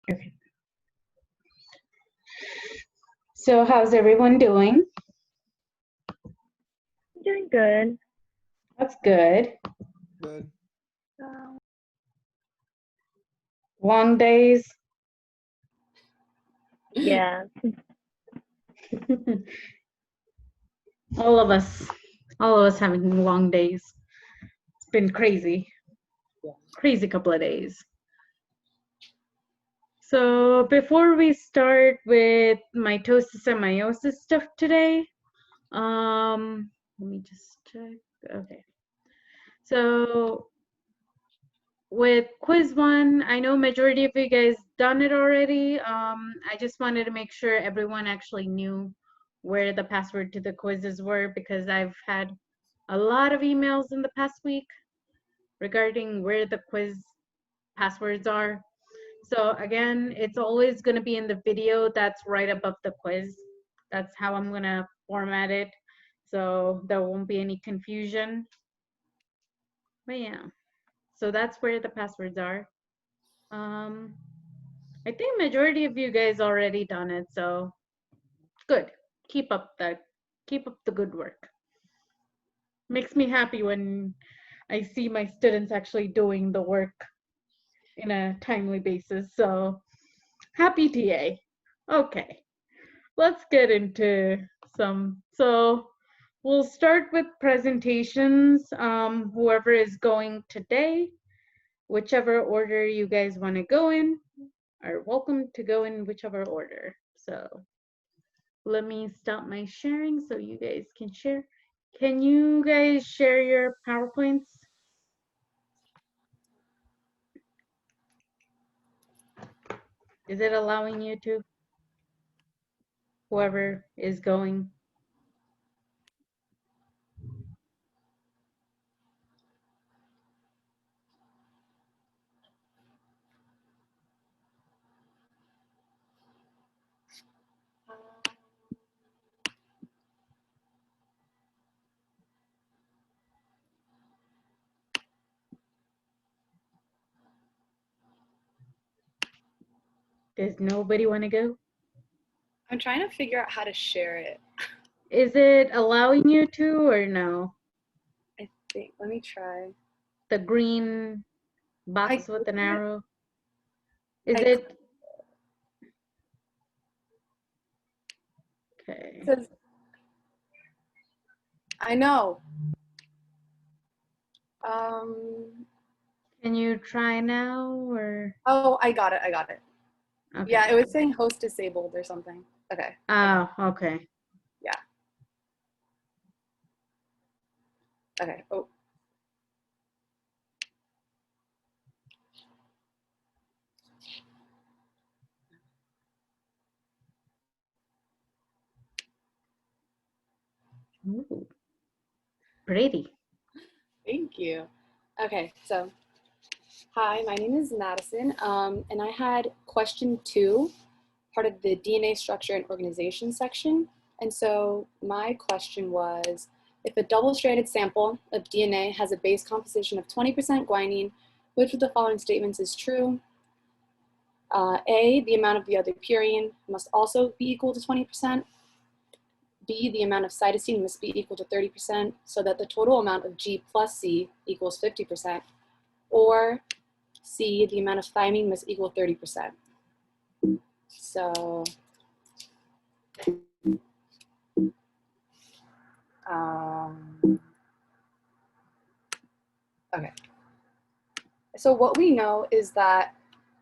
Okay. So how's everyone doing? Doing good. That's good. Good. Long days. Yeah. All of us having long days. It's been crazy. Crazy couple of days. So before we start with mitosis and meiosis stuff today, let me just check. Okay. So with quiz one, I know majority of you guys done it already. I just wanted to make sure everyone actually knew where the password to the quizzes were, because I've had a lot of emails in the past week regarding where the quiz passwords are. So again, it's always going to be in the video that's right above the quiz. That's how I'm going to format it, so there won't be any confusion. But yeah, so that's where the passwords are. I think majority of you guys already done it, so good. Keep up the good work. Makes me happy when I see my students actually doing the work in a timely basis. So happy TA. Okay, let's get into some. So we'll start with presentations. Whoever is going today, whichever order you guys want to go in, are welcome to go in whichever order. So let me stop my sharing so you guys can share. Can you guys share your PowerPoints? Is it allowing you to? Whoever is going. Does nobody want to go? I'm trying to figure out how to share it. Is it allowing you to or no? I think, let me try. The green box with an arrow? Is I- it? Okay. It says, I know. Can you try now or? Oh, I got it. Okay. Yeah, it was saying host disabled or something. Okay. Oh, okay. Yeah. Okay. Oh. Ooh, pretty. Thank you. Okay, so hi, my name is Madison, and I had question 2, part of the DNA structure and organization section. And so my question was, if a double-stranded sample of DNA has a base composition of 20% guanine, which of the following statements is true? A, the amount of the other purine must also be equal to 20%. B, the amount of cytosine must be equal to 30%, so that the total amount of G plus C equals 50%. Or C, the amount of thymine must equal 30%. So, okay. So what we know is that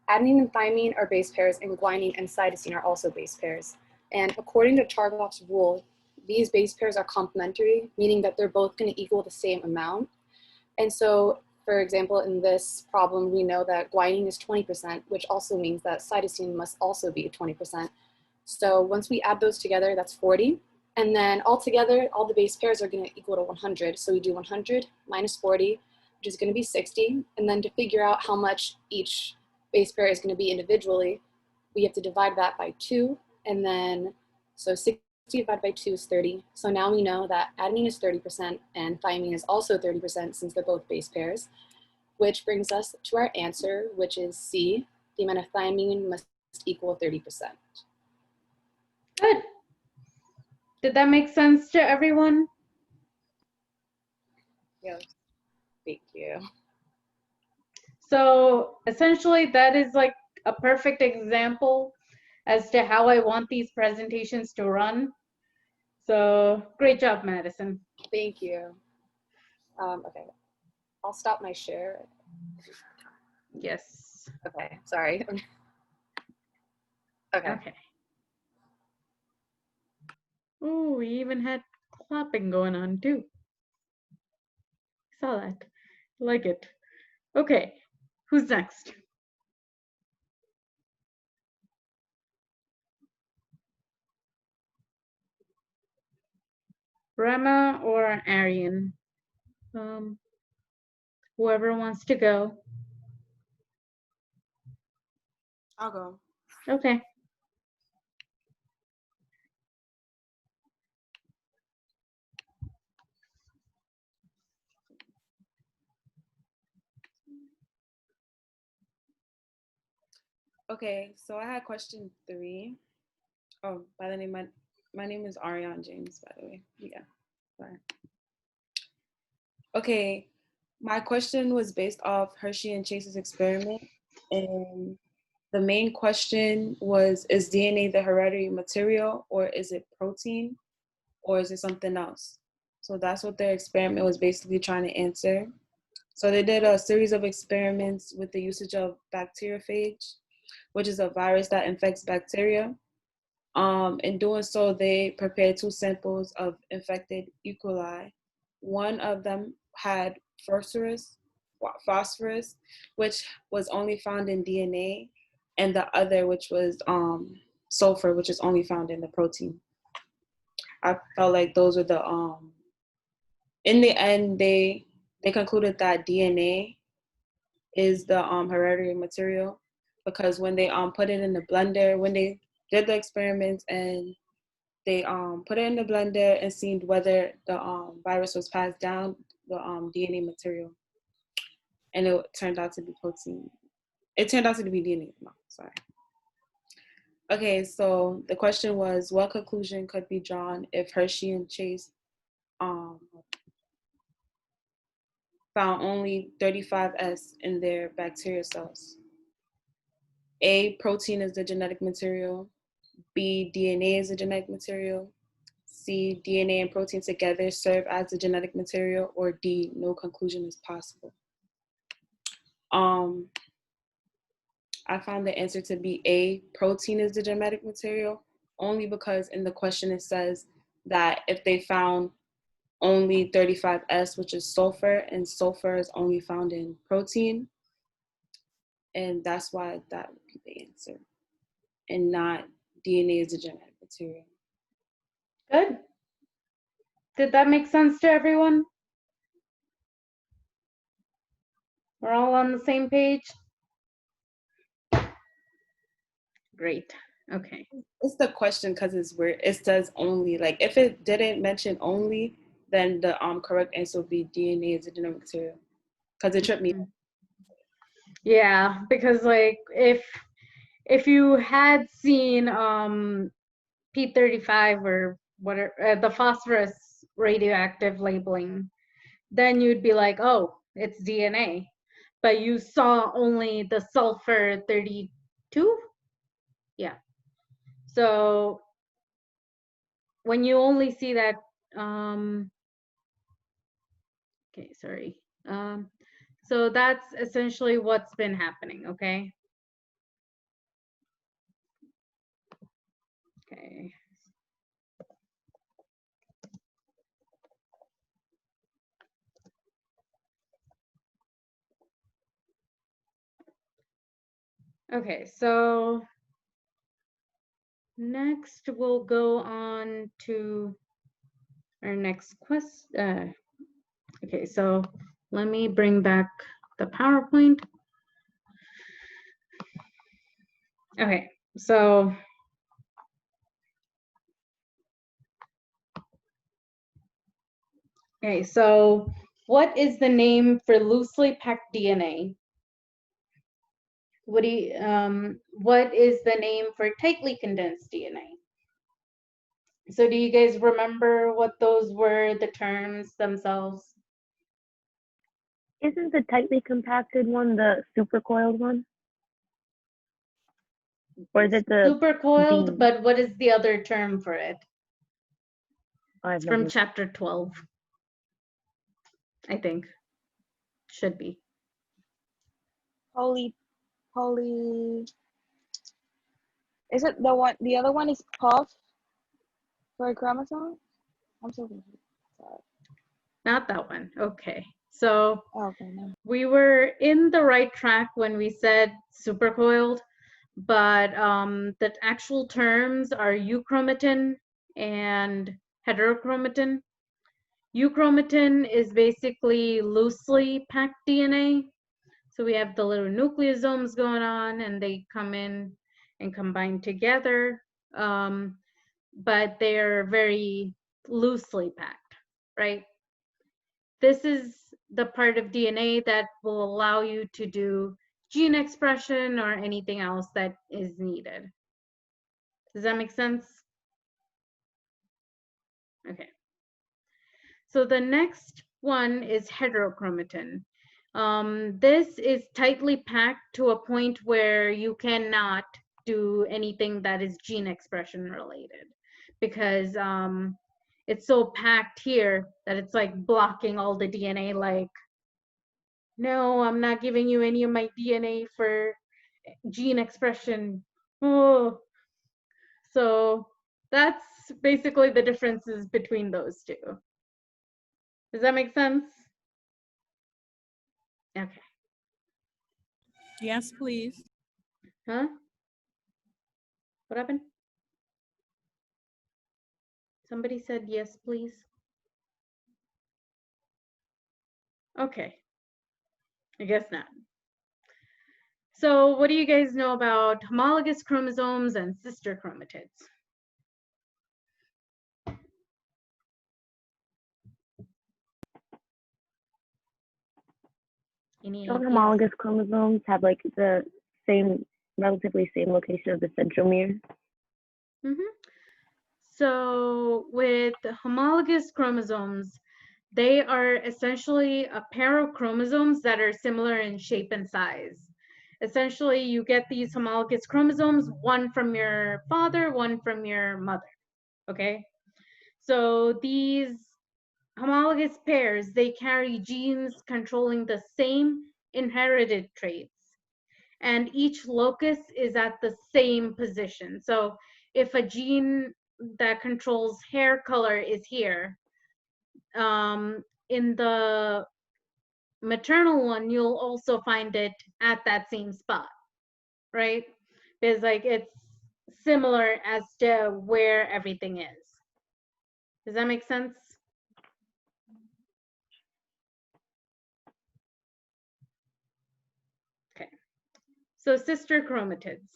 adenine and thymine are base pairs, and guanine and cytosine are also base pairs. And according to Chargaff's rule, these base pairs are complementary, meaning that they're both going to equal the same amount. And so, for example, in this problem, we know that guanine is 20%, which also means that cytosine must also be 20%. So once we add those together, that's 40. And then altogether, all the base pairs are going to equal to 100. So we do 100 minus 40, which is going to be 60. And then to figure out how much each base pair is going to be individually, we have to divide that by 2. And then, so 60 divided by 2 is 30. So now we know that adenine is 30% and thymine is also 30% since they're both base pairs, which brings us to our answer, which is C. The amount of thymine must equal 30%. Good. Did that make sense to everyone? Yes. Thank you. So essentially that is like a perfect example as to how I want these presentations to run. So great job, Madison. Thank you. Okay, I'll stop my share. Yes. Okay, sorry. Okay. Okay. Oh, we even had clapping going on too. Saw that. Like it. Okay. Who's next? Rama or Arian? Whoever wants to go. I'll go. Okay. Okay, so I had question 3. Oh, by the name, my name is Ariane James, by the way. Yeah, sorry. Okay, my question was based off Hershey and Chase's experiment, and the main question was, is DNA the hereditary material, or is it protein, or is it something else? So that's what their experiment was basically trying to answer. So they did a series of experiments with the usage of bacteriophage, which is a virus that infects bacteria. In doing so, they prepared 2 samples of infected E. coli. One of them had phosphorus, which was only found in DNA, and the other, which was sulfur, which is only found in the protein. I felt like those were the in the end, they concluded that DNA is the hereditary material, because when they put it in the blender, when they did the experiments and they put it in the blender and seen whether the virus was passed down the DNA material, and it turned out to be protein. It turned out to be DNA. No, sorry. Okay, so the question was, what conclusion could be drawn if Hershey and Chase found only 35S in their bacteria cells? A, protein is the genetic material. B, DNA is the genetic material. C, DNA and protein together serve as the genetic material. Or D, no conclusion is possible. I found the answer to be A, protein is the genetic material, only because in the question it says that if they found only 35S, which is sulfur, and sulfur is only found in protein, and that's why that would be the answer, and not DNA is the genetic material. Good. Did that make sense to everyone? We're all on the same page? Great. Okay. It's the question because it's weird. It says only. Like if it didn't mention only, then the correct answer would be DNA is a genetic material. Because it tripped me. Yeah, because like if you had seen P35 or whatever the phosphorus radioactive labeling, then you'd be like, oh, it's DNA. But you saw only the sulfur 32? Yeah. So when you only see that, okay, sorry. So that's essentially what's been happening, okay? Okay. Okay, so next we'll go on to our next question. Okay, so let me bring back the PowerPoint. Okay, so what is the name for loosely packed DNA? what is the name for tightly condensed DNA? So do you guys remember what those were, the terms themselves? Isn't the tightly compacted one the supercoiled one? Or is it the Supercoiled, B? but what is the other term for it? I've It's from never. chapter 12, I think. Should be. Poly. Is it the one? The other one is puff for a chromosome. I'm so confused. Sorry. Not that one. Okay. So Oh, okay, no. we were in the right track when we said supercoiled, but the actual terms are euchromatin and heterochromatin. Euchromatin is basically loosely packed DNA. So we have the little nucleosomes going on and they come in and combine together, but they're very loosely packed, right? This is the part of DNA that will allow you to do gene expression or anything else that is needed. Does that make sense? Okay. So the next one is heterochromatin. This is tightly packed to a point where you cannot do anything that is gene expression related because it's so packed here that it's like blocking all the DNA, like, no, I'm not giving you any of my DNA for gene expression. Oh. So that's basically the differences between those two. Does that make sense? Okay. Yes, please. Huh? What happened? Somebody said yes, please. Okay. I guess not. So what do you guys know about homologous chromosomes and sister chromatids? Any Don't ideas? homologous chromosomes have like the same, relatively same location of the centromere? Mm-hmm. So with homologous chromosomes, they are essentially a pair of chromosomes that are similar in shape and size. Essentially, you get these homologous chromosomes, one from your father, one from your mother, okay? So these homologous pairs, they carry genes controlling the same inherited traits, and each locus is at the same position. So if a gene that controls hair color is here, in the maternal one, you'll also find it at that same spot, right? Because like it's similar as to where everything is. Does that make sense? Okay. So sister chromatids.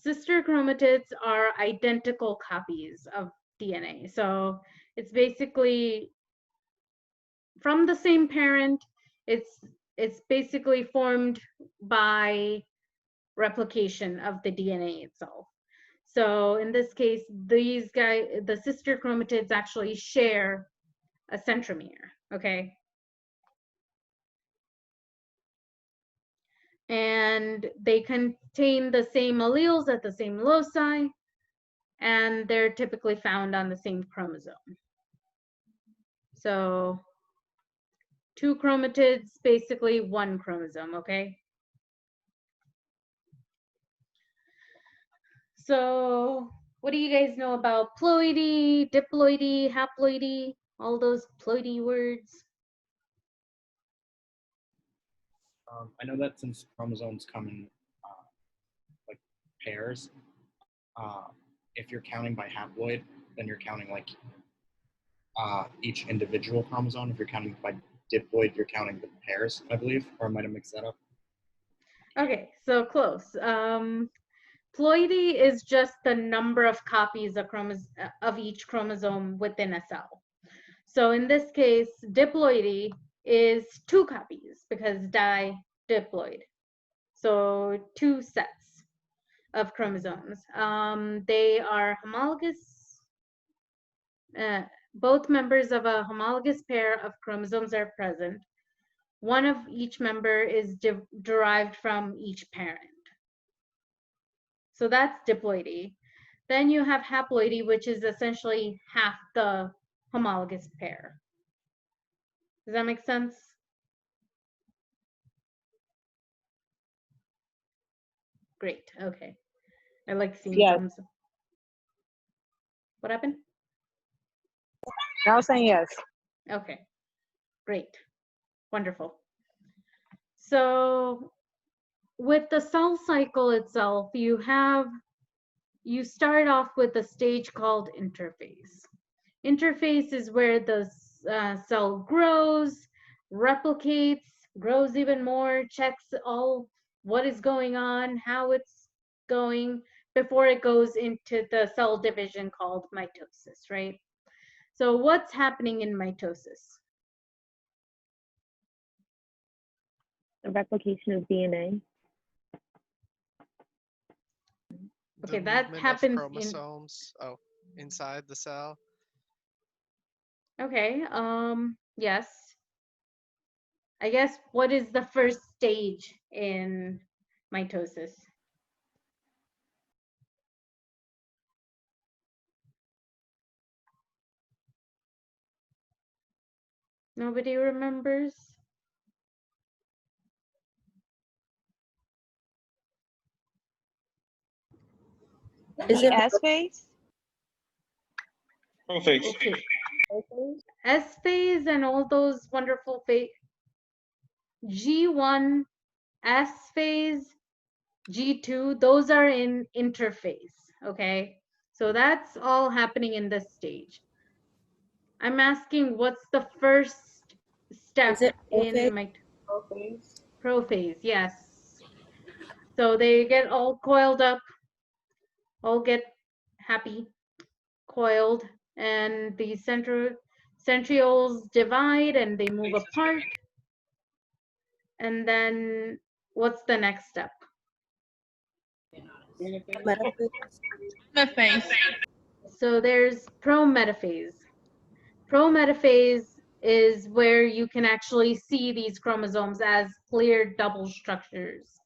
Sister chromatids are identical copies of DNA. So it's basically from the same parent. It's basically formed by replication of the DNA itself. So in this case, these guys, the sister chromatids actually share a centromere, okay? And they contain the same alleles at the same loci, and they're typically found on the same chromosome. So 2 chromatids, basically 1 chromosome, okay? So what do you guys know about ploidy, diploidy, haploidy, all those ploidy words? I know that since chromosomes come in like pairs, if you're counting by haploid, then you're counting like each individual chromosome. If you're counting by diploid, you're counting the pairs, I believe, or I might have mixed that up. Okay, so close. Ploidy is just the number of copies of each chromosome within a cell. So in this case, diploidy is 2 copies because diploid. So 2 sets of chromosomes. They are homologous. Both members of a homologous pair of chromosomes are present. One of each member is derived from each parent. So that's diploidy. Then you have haploidy, which is essentially half the homologous pair. Does that make sense? Great, okay. I like seeing Yes. thumbs up. What happened? I was saying yes. Okay, great, wonderful. So with the cell cycle itself, you start off with a stage called interphase. Interphase is where the cell grows, replicates, grows even more, checks all what is going on, how it's going, before it goes into the cell division called mitosis, right? So what's happening in mitosis? The replication of DNA. Okay, The that movement of happens in, chromosomes. Oh, inside the cell. okay, yes. I guess what is the first stage in mitosis? Nobody remembers? Is The it S phase? Prophase. Okay. S phase and all those wonderful phase. G1, S phase, G2, those are in interphase, okay? So that's all happening in this stage. I'm asking what's the first step Is it in prophase? my Prophase. prophase? Yes. So they get all coiled up, all get happy, coiled, and the centrioles divide and they move apart. And then what's the next step? Metaphase. So there's prometaphase. Prometaphase is where you can actually see these chromosomes as clear double structures.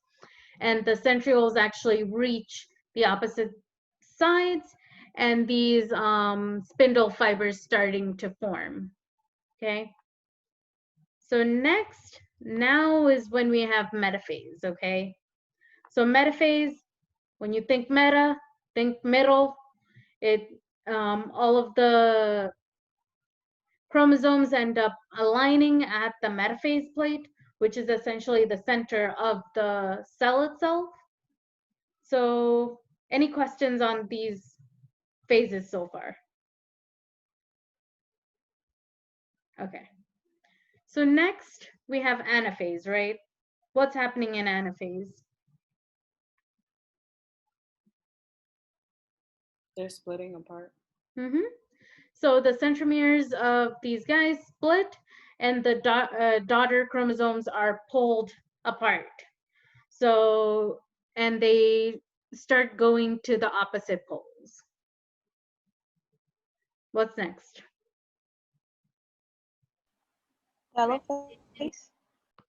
And the centrioles actually reach the opposite sides and these spindle fibers starting to form, okay? So now is when we have metaphase, okay? So metaphase, when you think meta, think middle. All of the chromosomes end up aligning at the metaphase plate, which is essentially the center of the cell itself. So any questions on these phases so far? Okay. So next we have anaphase, right? What's happening in anaphase? They're splitting apart. Mm-hmm. So the centromeres of these guys split and the daughter chromosomes are pulled apart. So, and they start going to the opposite poles. What's next? Telophase?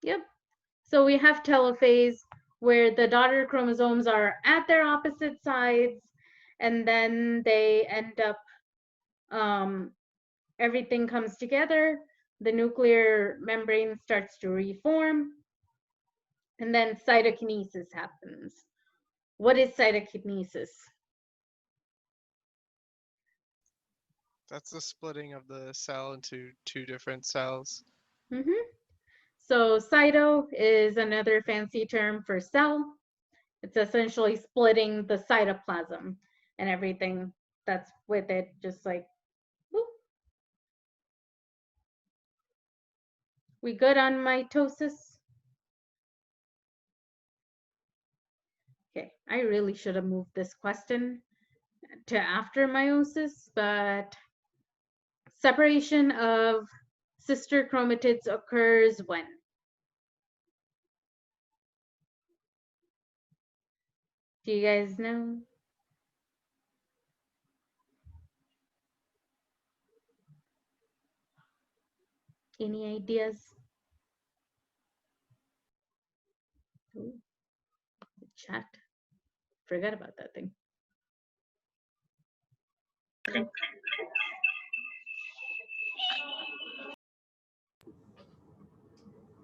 Yep. So we have telophase where the daughter chromosomes are at their opposite sides and then they end up, everything comes together, the nuclear membrane starts to reform, and then cytokinesis happens. What is cytokinesis? That's the splitting of the cell into two different cells. Mm-hmm. So cyto is another fancy term for cell. It's essentially splitting the cytoplasm and everything that's with it, just like, whoop. We good on mitosis? Okay, I really should have moved this question to after meiosis, but separation of sister chromatids occurs when? Do you guys know? Any ideas? Ooh, the chat. Forgot about that thing.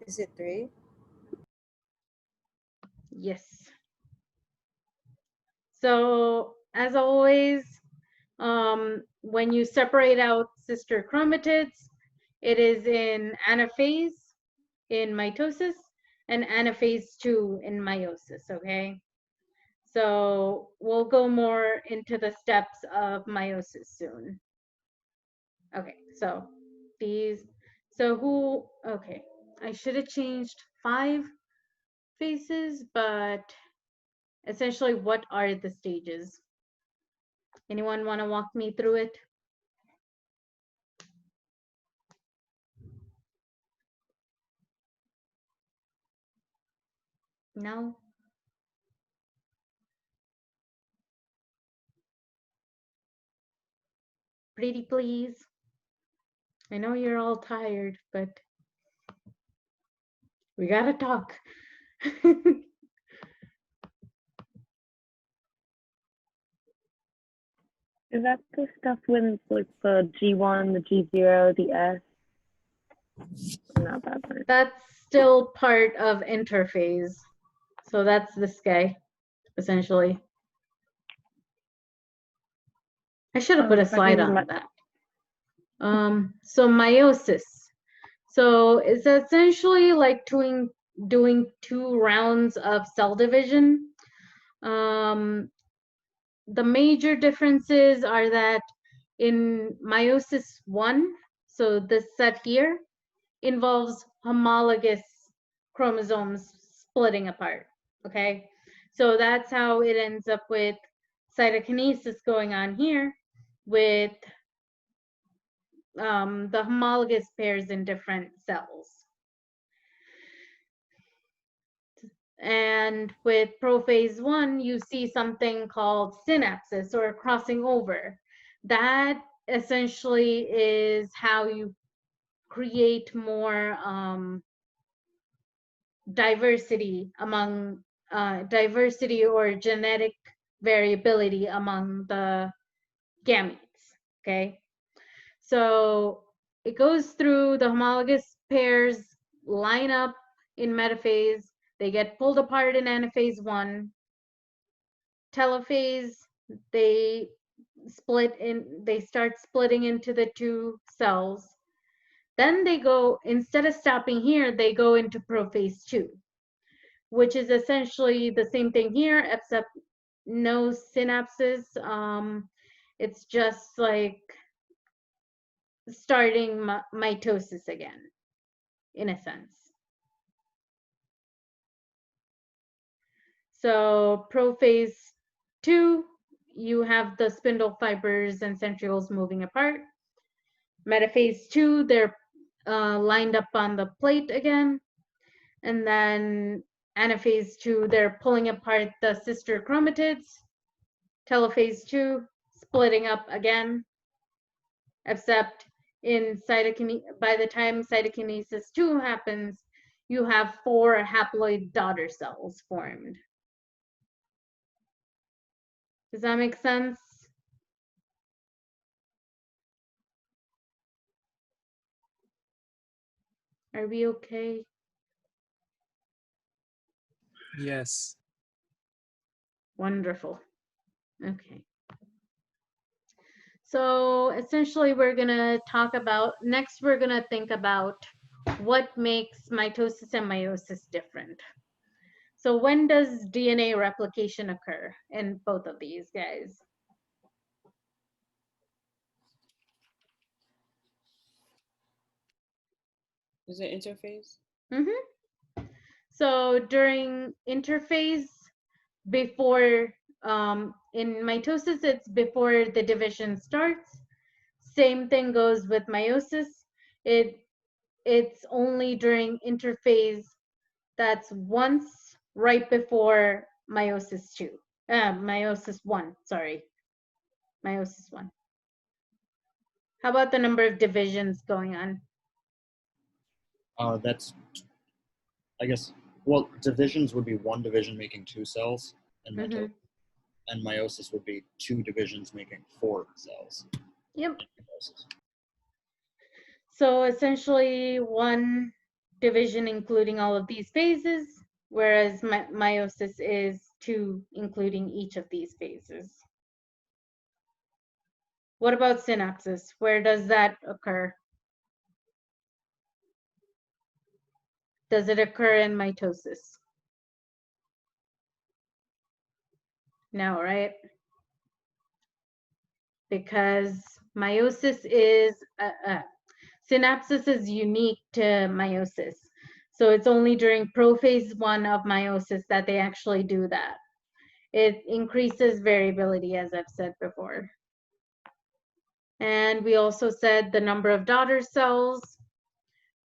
Is it 3? Yes. So as always, when you separate out sister chromatids, it is in anaphase in mitosis and anaphase 2 in meiosis, okay? So we'll go more into the steps of meiosis soon. Okay, so these, okay, I should have changed 5 phases, but essentially, what are the stages? Anyone want to walk me through it? No? Pretty please. I know you're all tired, but we gotta talk. Is that the stuff when like the G1, the G0, the S? Not that part. That's still part of interphase. So that's this guy, essentially. I should have put a slide on that. So meiosis. So it's essentially like doing 2 rounds of cell division. The major differences are that in meiosis 1, so this set here, involves homologous chromosomes splitting apart, okay? So that's how it ends up with cytokinesis going on here with the homologous pairs in different cells. And with prophase 1, you see something called synapses or crossing over. That essentially is how you create more diversity among diversity or genetic variability among the gametes, okay? So it goes through the homologous pairs, line up in metaphase, they get pulled apart in anaphase 1. Telophase, they start splitting into the 2 cells. Then they go, instead of stopping here, they go into prophase 2, which is essentially the same thing here, except no synapses. It's just like starting mitosis again, in a sense. So prophase 2, you have the spindle fibers and centrioles moving apart. Metaphase 2, they're lined up on the plate again. And then anaphase 2, they're pulling apart the sister chromatids. Telophase 2, splitting up again, except in by the time cytokinesis 2 happens, you have 4 haploid daughter cells formed. Does that make sense? Are we okay? Yes. Wonderful. Okay. So essentially we're gonna talk about, next we're gonna think about what makes mitosis and meiosis different. So when does DNA replication occur in both of these guys? Is it interphase? Mm-hmm. So during interphase, before, in mitosis, it's before the division starts. Same thing goes with meiosis. It's only during interphase that's once right before meiosis 2, Meiosis 1, sorry. Meiosis 1. How about the number of divisions going on? That's, I guess, well, divisions would be one division making 2 cells, and Mhm. and meiosis would be 2 divisions making 4 cells. Yep. Meiosis. So essentially 1 division including all of these phases, whereas meiosis is 2 including each of these phases. What about synapses? Where does that occur? Does it occur in mitosis? No, right? Because meiosis is, synapsis is unique to meiosis. So it's only during prophase 1 of meiosis that they actually do that. It increases variability, as I've said before. And we also said the number of daughter cells,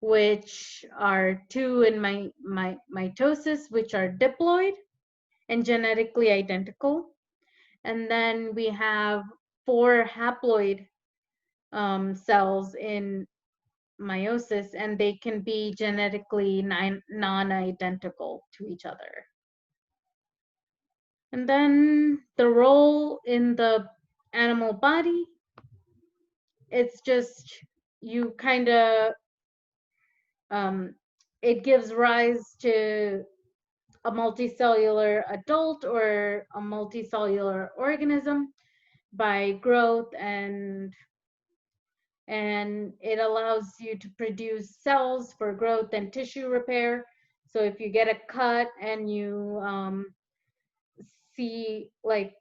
which are 2 in mitosis, which are diploid and genetically identical. And then we have 4 haploid cells in meiosis, and they can be genetically non-identical to each other. And then the role in the animal body, it's just you kind of, it gives rise to a multicellular adult or a multicellular organism by growth, and it allows you to produce cells for growth and tissue repair. So if you get a cut and you see like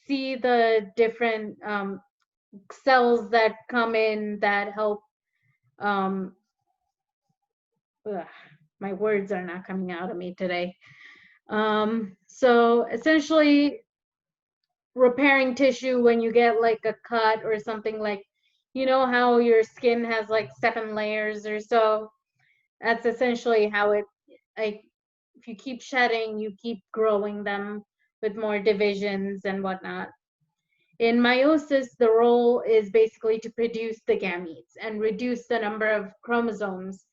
see the different cells that come in that help, my words are not coming out of me today. So essentially repairing tissue when you get like a cut or something, like, you know how your skin has like 7 layers or so? That's essentially how it, like, if you keep shedding, you keep growing them with more divisions and whatnot. In meiosis, the role is basically to produce the gametes and reduce the number of chromosomes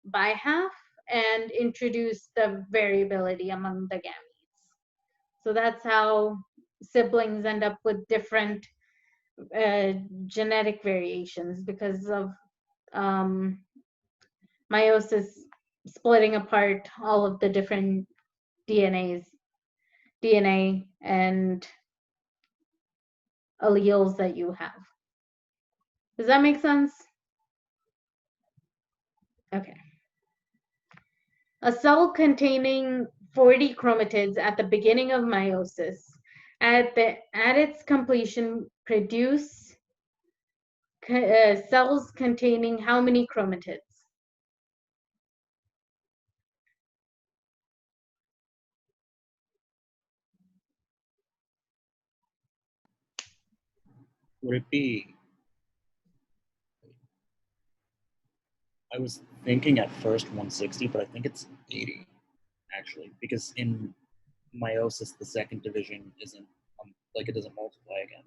by half and introduce the variability among the gametes. So that's how siblings end up with different genetic variations because of meiosis splitting apart all of the different DNA and alleles that you have. Does that make sense? Okay. A cell containing 40 chromatids at the beginning of meiosis, at its completion, produce cells containing how many chromatids? Would it be, I was thinking at first 160, but I think it's 80 actually, because in meiosis the second division isn't like it doesn't multiply again.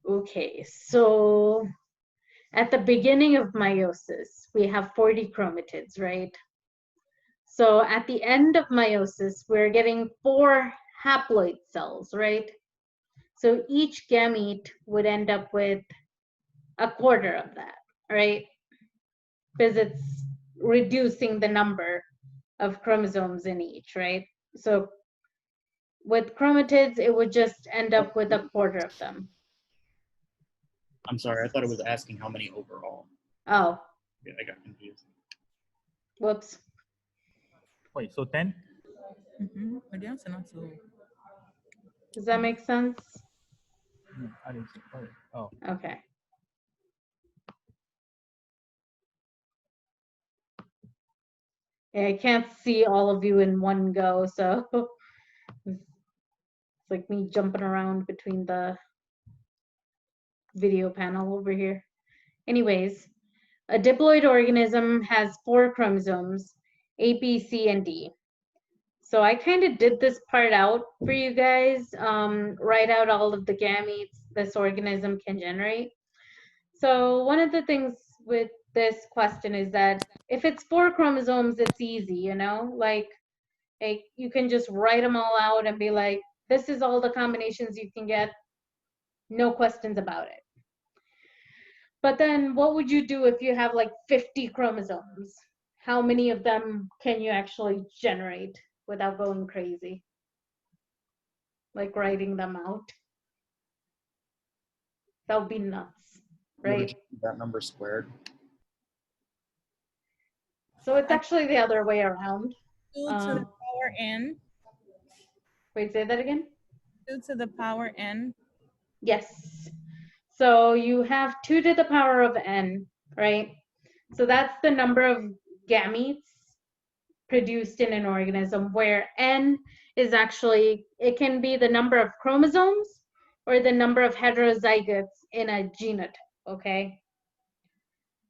Okay, so at the beginning of meiosis, we have 40 chromatids, right? So at the end of meiosis, we're getting 4 haploid cells, right? So each gamete would end up with a quarter of that, right? Because it's reducing the number of chromosomes in each, right? So with chromatids, it would just end up with a quarter of them. I'm sorry, I thought it was asking how many overall. Oh, Yeah, I got confused. whoops. Wait, so 10? The answer not so. Does that make sense? I didn't see. Oh. Okay. Yeah, I can't see all of you in one go, so it's like me jumping around between the video panel over here. Anyways, a diploid organism has 4 chromosomes, A, B, C, and D. So I kind of did this part out for you guys, write out all of the gametes this organism can generate. So one of the things with this question is that if it's 4 chromosomes, it's easy, you know, like you can just write them all out and be like, this is all the combinations you can get, no questions about it. But then what would you do if you have like 50 chromosomes? How many of them can you actually generate without going crazy? Like writing them out. That would be nuts, Would right? it just be that number squared? So it's actually the other way around. 2 to the power n. Wait, say that again? 2 to the power n. Yes. So you have 2 to the power of n, right? So that's the number of gametes produced in an organism, where n is actually, it can be the number of chromosomes or the number of heterozygotes in a genotype, okay?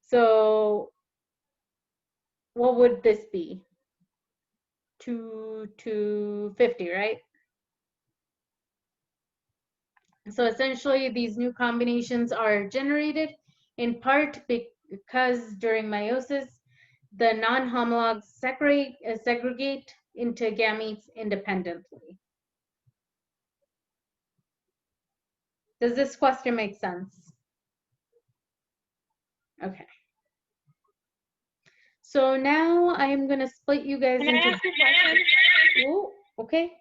So what would this be? 2 to 50, right? So essentially these new combinations are generated in part because during meiosis, the non-homologs segregate into gametes independently. Does this question make sense? Okay. So now I am going to split you guys Can I into. ask a question? Oh, okay.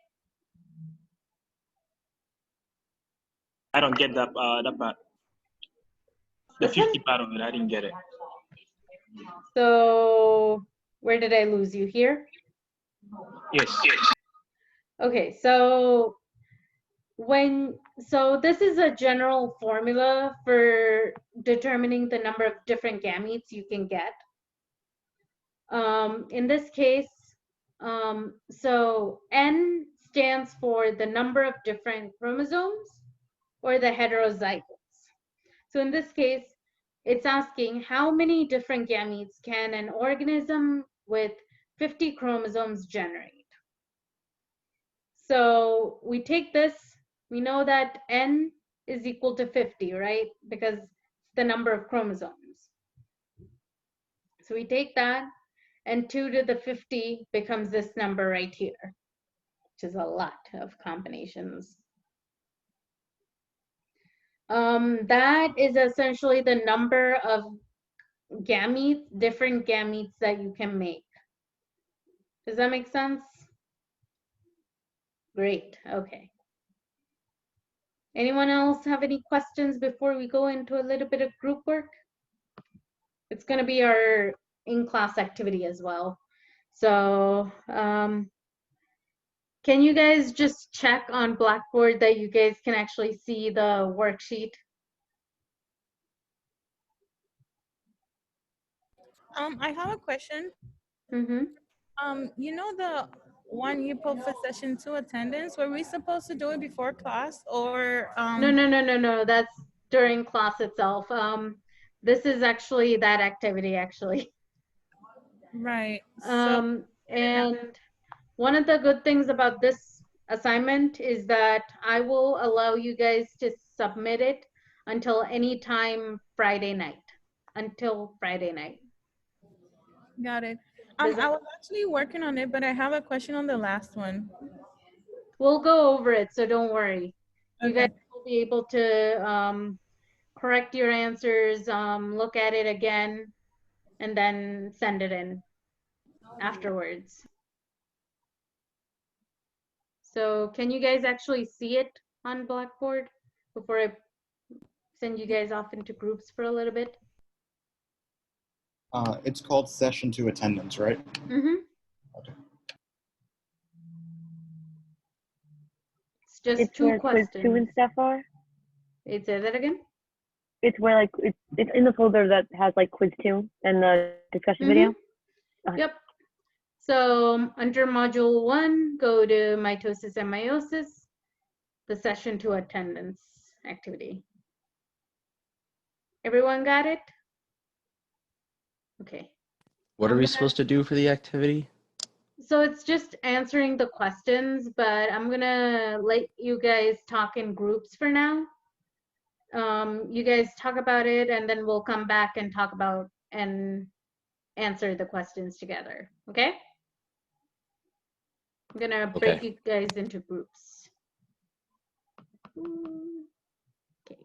I don't get that part. The This one? 50 part of it, I didn't get it. So where did I lose you here? Yes. Okay, so this is a general formula for determining the number of different gametes you can get. In this case, so N stands for the number of different chromosomes or the heterozygotes. So in this case, it's asking how many different gametes can an organism with 50 chromosomes generate. So we take this, we know that N is equal to 50, right? Because it's the number of chromosomes. So we take that, and 2 to the 50 becomes this number right here, which is a lot of combinations. That is essentially the number of gametes, different gametes that you can make. Does that make sense? Great, okay. Anyone else have any questions before we go into a little bit of group work? It's going to be our in-class activity as well. So can you guys just check on Blackboard that you guys can actually see the worksheet? I have a question. You know the one you put for session 2 attendance, were we supposed to do it before class or? No, that's during class itself. This is actually that activity actually. Right. And one of the good things about this assignment is that I will allow you guys to submit it until any time Friday night, Got it. I was actually working on it, but I have a question on the last one. We'll go over it, so don't worry. You Okay. guys will be able to correct your answers, look at it again, and then send it in afterwards. So can you guys actually see it on Blackboard before I send you guys off into groups for a little bit? It's called session 2 attendance, right? Mm-hmm. Okay. It's just It's 2 where quiz questions. 2 and stuff are. Wait, say that again? It's where like it's in the folder that has like quiz 2 and the discussion video. Yep. So under module 1, go to mitosis and meiosis, the session 2 attendance activity. Everyone got it? Okay. What are we supposed to do for the activity? So it's just answering the questions, but I'm gonna let you guys talk in groups for now. You guys talk about it, and then we'll come back and talk about and answer the questions together. Okay? I'm gonna break you guys into groups. Okay.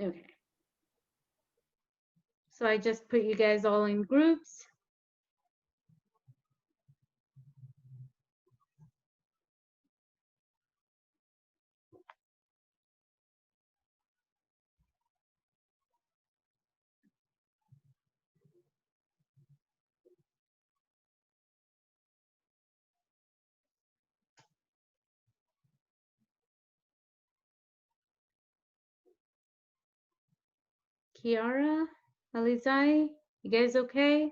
Okay. So I just put you guys all in groups. Kiara, Alizai, you guys okay?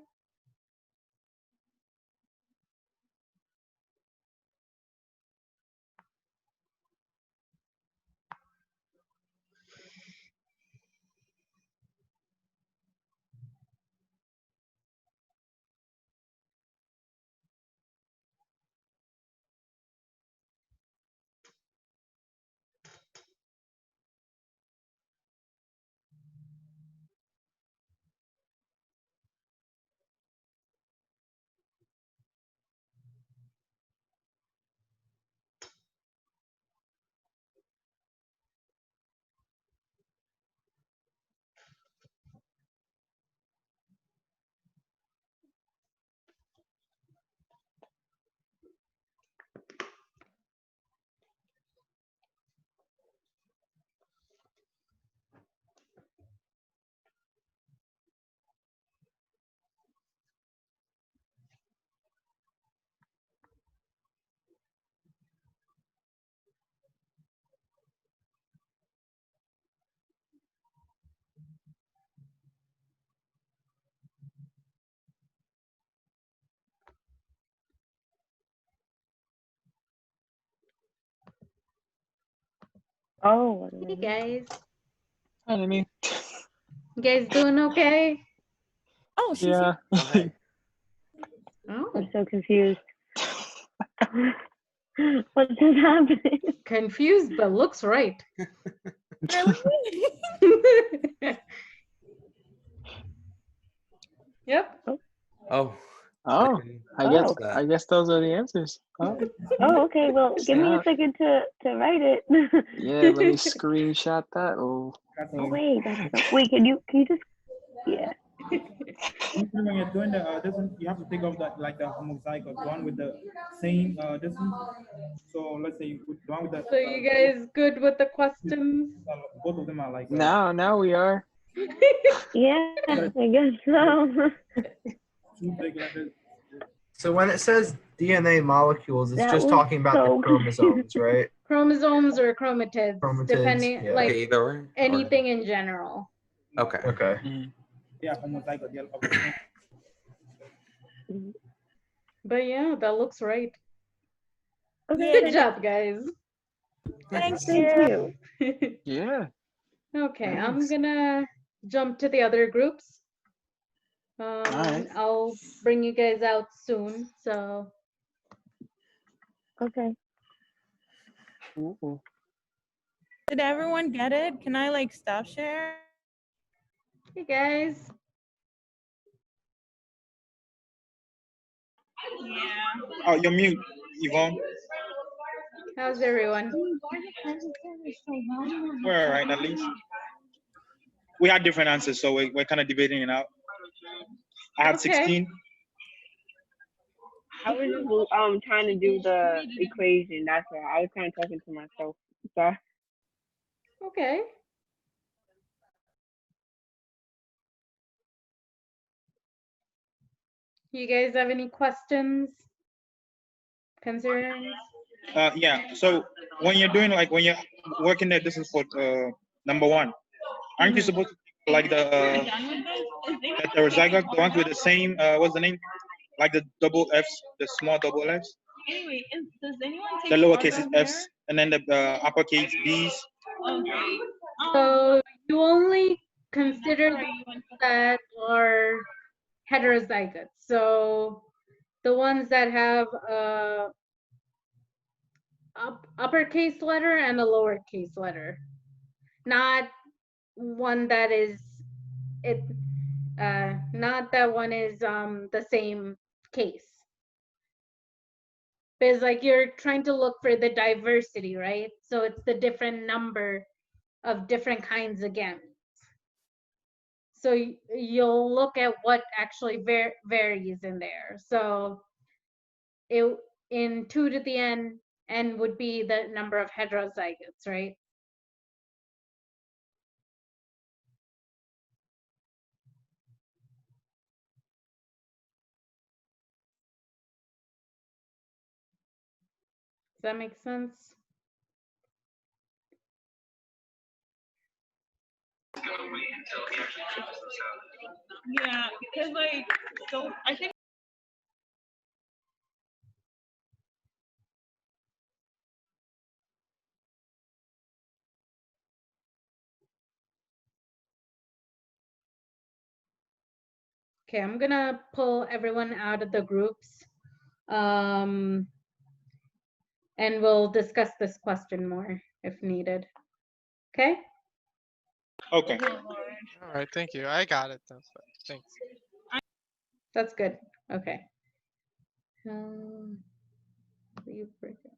Oh, Hey guys. Hi, Amy. You guys doing okay? Oh, she's Yeah. here. Oh. I'm so confused. What just happened? Confused, but looks right. Yep. Oh, Oh. I guess those are the answers. Oh, Oh, okay. Well, give me a second to write it. yeah, let me screenshot that. Oh, Oh wait, wait. Can you just? Yeah. When you're doing this one, you have to think of that like the homozygote, the one with the same this one. So let's say the one with the. So you guys good with the questions? Both of them are like. now we are. Yeah, I guess so. So when it says DNA molecules, it's That just was talking about so the chromosomes, right? Chromosomes or chromatids, Chromatids, depending, yeah. like Okay, either or? anything in general. Okay. Okay. Yeah, homozygote. Yeah, of the same. But yeah, that looks right. Okay. Good job, guys. Thanks, Thank you. Yeah. Okay, I'm Thanks. gonna jump to the other groups. right. I'll bring you guys out soon, so. Okay. Ooh. Did everyone get it? Can I like stop share? Hey guys. Yeah. Oh, you're mute, Yvonne. How's everyone? We're all right, at least. We had different answers, so we're kind of debating it out. I had 16. I was just trying to do the equation. That's why I was kind of talking to myself. Sorry. Okay. You guys have any questions? Concerns? Yeah. So when you're doing when you're working there, this is for number one. Aren't you supposed to like the zygote, the ones with the same what's the name? Like the double Fs, the small double Fs. Anyway, does anyone take The lowercase ortho s here? and then the uppercase b's. Okay. So you only consider that are heterozygotes. So the ones that have a uppercase letter and a lowercase letter, not one that is not that one is the same case. Because like you're trying to look for the diversity, right? So it's the different number of different kinds of gametes. So you'll look at what actually varies in there. So it in 2 to the n would be the number of heterozygotes, right? Does that make sense? Yeah, because like, so I think. Okay, I'm gonna pull everyone out of the groups. And we'll discuss this question more if needed. Okay? Okay. All right, thank you. I got it. Thanks. That's good. Okay. Leave breakout.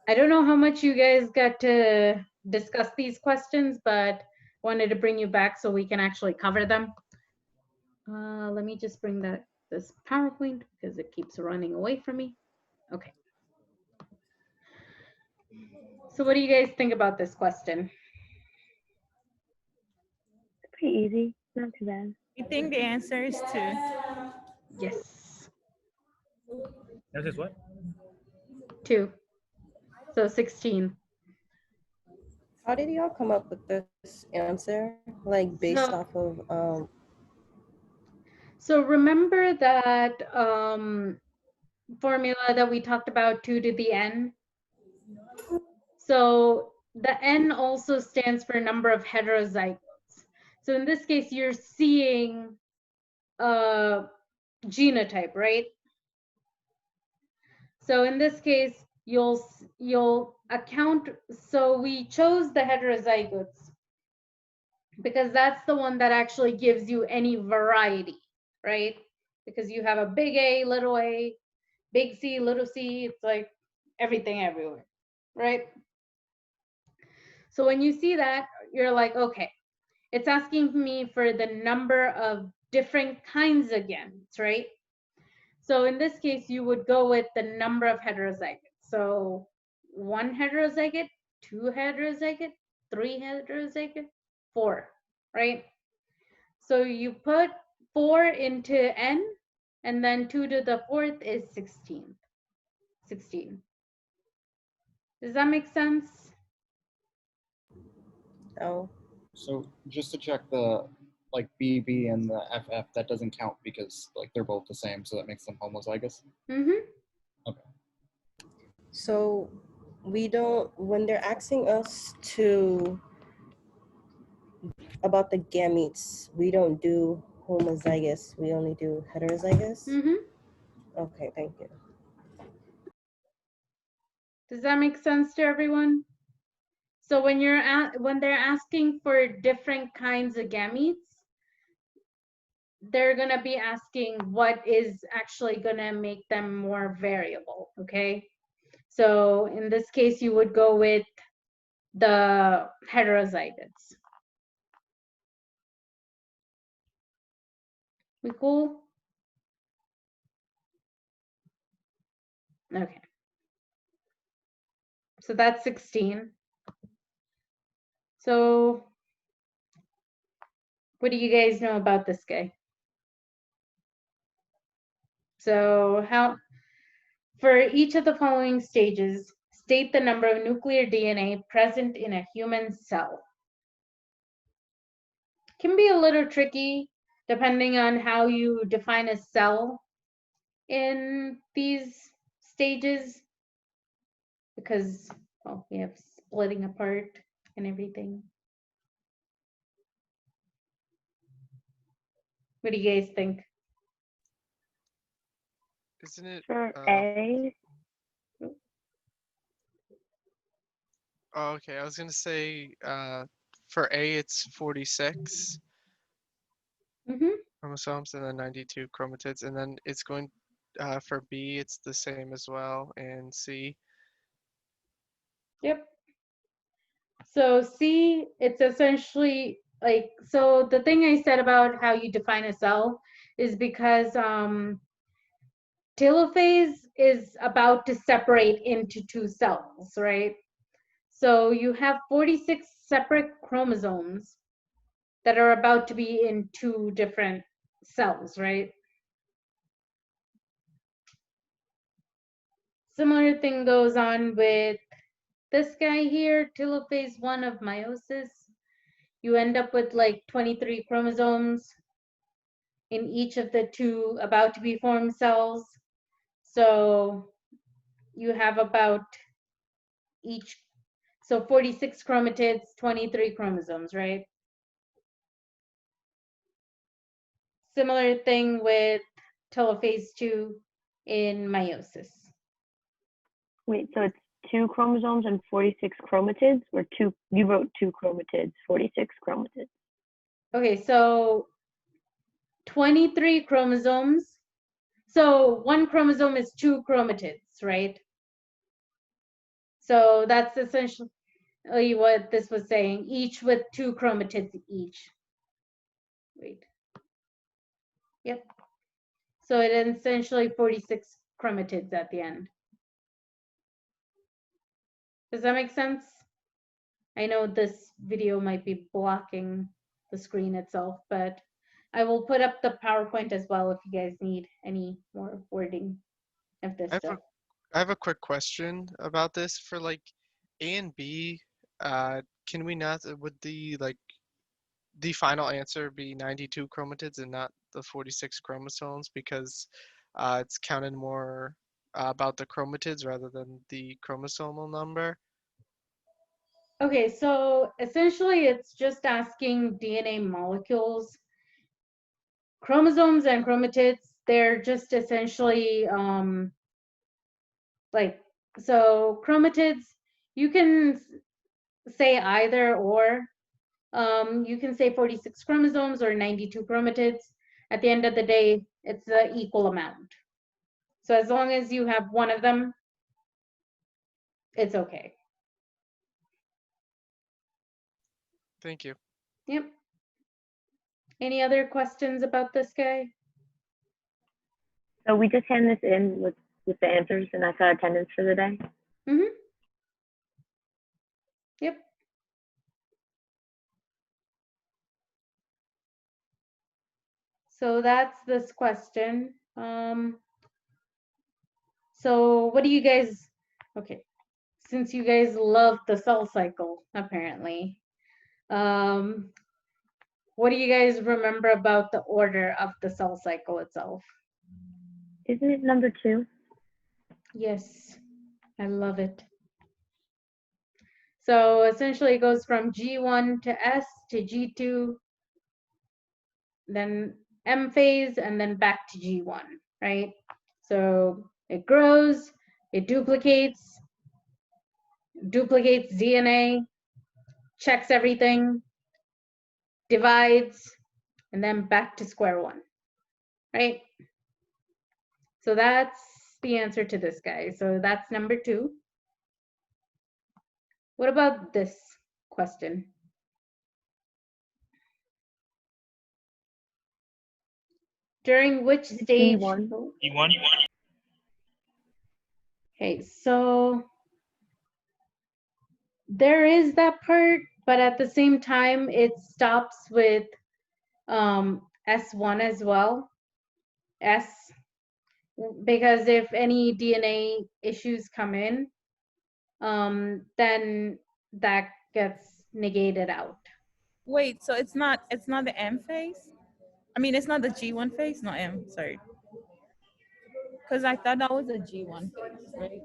I don't know how much you guys got to discuss these questions, but wanted to bring you back so we can actually cover them. Let me just bring this PowerPoint because it keeps running away from me. Okay. So what do you guys think about this question? It's pretty easy, not too bad. I think the answer is 2. Yes. That is what? 2. So 16. How did y'all come up with this answer? Like based off of So remember that formula that we talked about, 2 to the n? So the n also stands for number of heterozygotes. So in this case, you're seeing a genotype, right? So in this case, you'll account, so we chose the heterozygotes because that's the one that actually gives you any variety, right? Because you have a big A, little a, big C, little c, it's like everything everywhere, right? So when you see that, you're like, okay, it's asking me for the number of different kinds of gametes, right? So in this case, you would go with the number of heterozygotes. So 1 heterozygote, 2 heterozygote, 3 heterozygote, 4, right? So you put 4 into n, and then 2 to the 4th is 16. 16. Does that make sense? Oh. So just to check the like BB and the FF, that doesn't count because like they're both the same, so that makes them homozygous. Mm-hmm. Okay. So we don't, when they're asking us about the gametes, we don't do homozygous, we only do heterozygous? Mm-hmm. Okay, thank you. Does that make sense to everyone? So when they're asking for different kinds of gametes, they're gonna be asking what is actually gonna make them more variable, okay? So in this case, you would go with the heterozygotes. We cool? Okay. So that's 16. So what do you guys know about this guy? So for each of the following stages, state the number of nuclear DNA present in a human cell. Can be a little tricky depending on how you define a cell in these stages, because we have splitting apart and everything. What do you guys think? Isn't it? For A. Oh, okay. I was gonna say for A it's 46 chromosomes and then 92 chromatids, and then it's going for B it's the same as well, and C. Yep. So C, it's essentially like, so the thing I said about how you define a cell is because telophase is about to separate into 2 cells, right? So you have 46 separate chromosomes that are about to be in 2 different cells, right? Similar thing goes on with this guy here, telophase 1 of meiosis. You end up with like 23 chromosomes in each of the 2 about to be formed cells. So you have about each, so 46 chromatids, 23 chromosomes, right? Similar thing with telophase 2 in meiosis. Wait, so it's 2 chromosomes and 46 chromatids, or you wrote 2 chromatids, 46 chromatids? Okay, so 23 chromosomes. So 1 chromosome is 2 chromatids, right? So that's essentially what this was saying, each with 2 chromatids each. Wait. Yep. So it is essentially 46 chromatids at the end. Does that make sense? I know this video might be blocking the screen itself, but I will put up the PowerPoint as well if you guys need any more wording of this stuff. I have a quick question about this. For like A and B, can we not, would the final answer be 92 chromatids and not the 46 chromosomes, because it's counted more about the chromatids rather than the chromosomal number? Okay, so essentially it's just asking DNA molecules. Chromosomes and chromatids, they're just essentially so chromatids, you can say either or. You can say 46 chromosomes or 92 chromatids. At the end of the day, it's the equal amount. So as long as you have one of them, it's okay. Thank you. Yep. Any other questions about this guy? So we just hand this in with the answers, and that's our attendance for the day? Mm-hmm. Yep. So that's this question. So what do you guys, okay, since you guys love the cell cycle, apparently, what do you guys remember about the order of the cell cycle itself? Isn't it number 2? Yes, I love it. So essentially it goes from G1 to S to G2, then M phase, and then back to G1, right? So it grows, it duplicates DNA, checks everything, divides, and then back to square one, right? So that's the answer to this guy. So that's number 2. What about this question? During which stage? E1. E1. Okay, so there is that part, but at the same time, it stops with S1 as well. Because if any DNA issues come in, then that gets negated out. Wait, so it's not the M phase? I mean, it's not the G1 phase? No, M, sorry. Because I thought that was a G1 phase, right?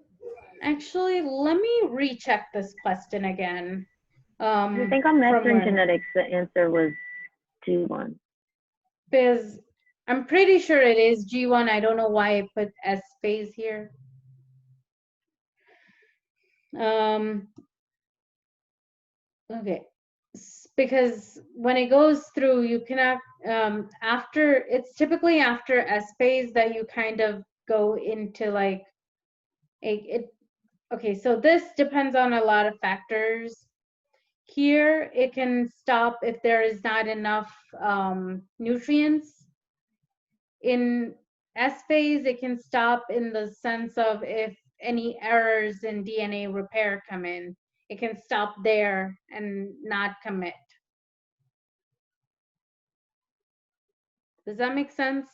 Actually, let me recheck this question again. I think on Western genetics, the answer was G1. Because I'm pretty sure it is G1. I don't know why I put S phase here. Okay, because when it goes through, you cannot, it's typically after S phase that you kind of go into like, okay, so this depends on a lot of factors. Here, it can stop if there is not enough nutrients. In S phase, it can stop in the sense of if any errors in DNA repair come in, it can stop there and not commit. Does that make sense?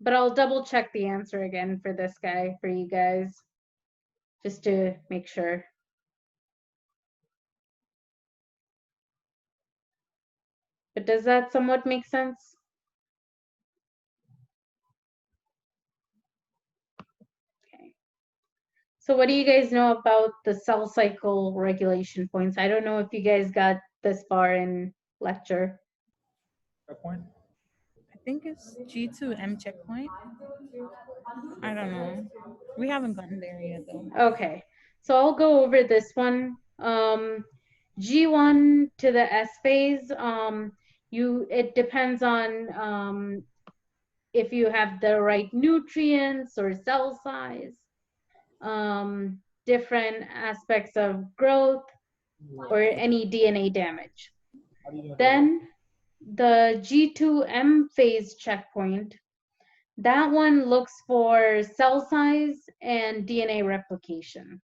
But I'll double check the answer again for this guy, for you guys, just to make sure. But does that somewhat make sense? Okay. So what do you guys know about the cell cycle regulation points? I don't know if you guys got this far in lecture. Checkpoint? I think it's G2M checkpoint. I don't know. We haven't gotten there yet though. Okay, so I'll go over this one. G1 to the S phase, it depends on if you have the right nutrients or cell size, different aspects of growth, or any DNA damage. Then the G2M phase checkpoint, that one looks for cell size and DNA replication.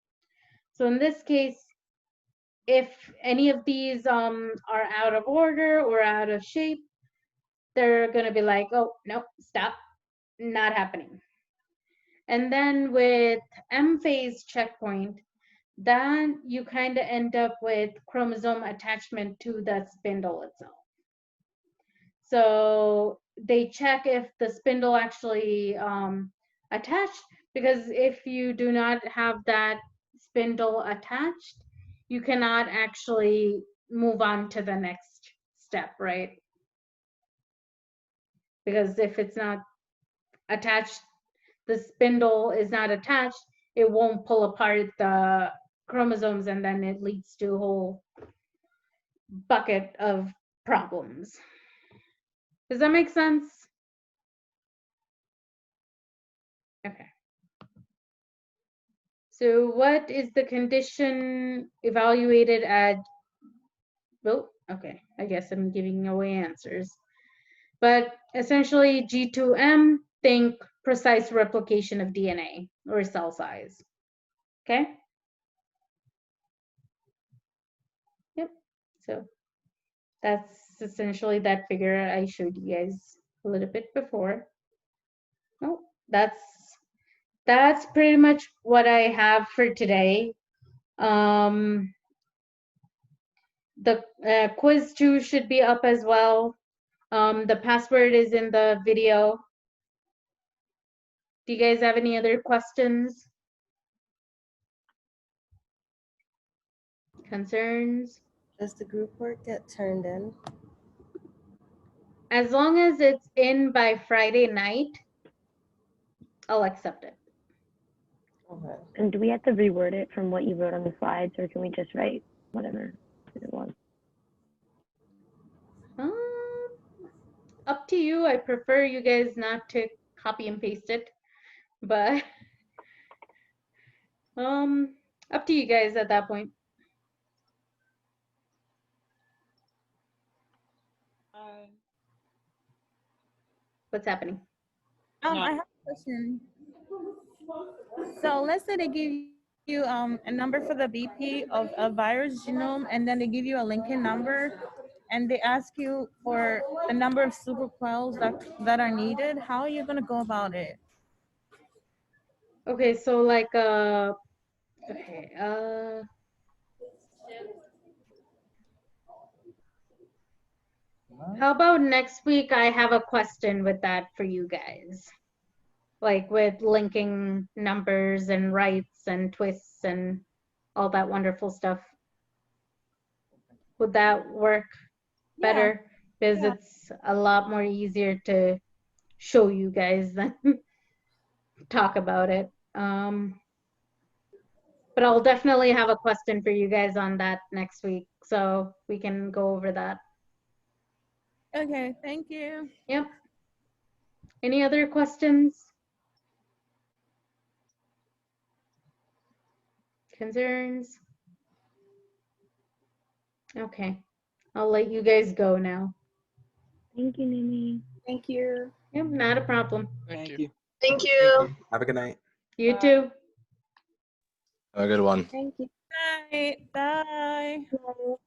So in this case, if any of these are out of order or out of shape, they're gonna be like, oh, no, stop, not happening. And then with M phase checkpoint, then you kind of end up with chromosome attachment to the spindle itself. So they check if the spindle actually attached, because if you do not have that spindle attached, you cannot actually move on to the next step, right? Because if it's not attached, the spindle is not attached, it won't pull apart the chromosomes, and then it leads to a whole bucket of problems. Does that make sense? Okay. So what is the condition evaluated at, well, okay, I guess I'm giving away answers. But essentially G2M, think precise replication of DNA or cell size. Okay? Yep, so that's essentially that figure I showed you guys a little bit before. Oh, that's pretty much what I have for today. The quiz 2 should be up as well. The password is in the video. Do you guys have any other questions? Concerns? Does the group work get turned in? As long as it's in by Friday night, I'll accept it. Okay. And do we have to reword it from what you wrote on the slides, or can we just write whatever it was? Up to you. I prefer you guys not to copy and paste it, but up to you guys at that point. What's happening? I have a question. So let's say they give you a number for the BP of a virus genome, and then they give you a Lincoln number, and they ask you for the number of superquels that are needed. How are you gonna go about it? Okay, so like how about next week I have a question with that for you guys, like with linking numbers and rights and twists and all that wonderful stuff. Would that work better? Because it's a lot more easier to show you guys than talk about it. But I'll definitely have a question for you guys on that next week, so we can go over that. Okay, thank you. Yep. Any other questions? Concerns? Okay, I'll let you guys go now. Thank you, Nini. Thank you. Yep, not a problem. Thank you. Thank you. Have a good night. You too. Have a good one. Thank you. Bye. Bye.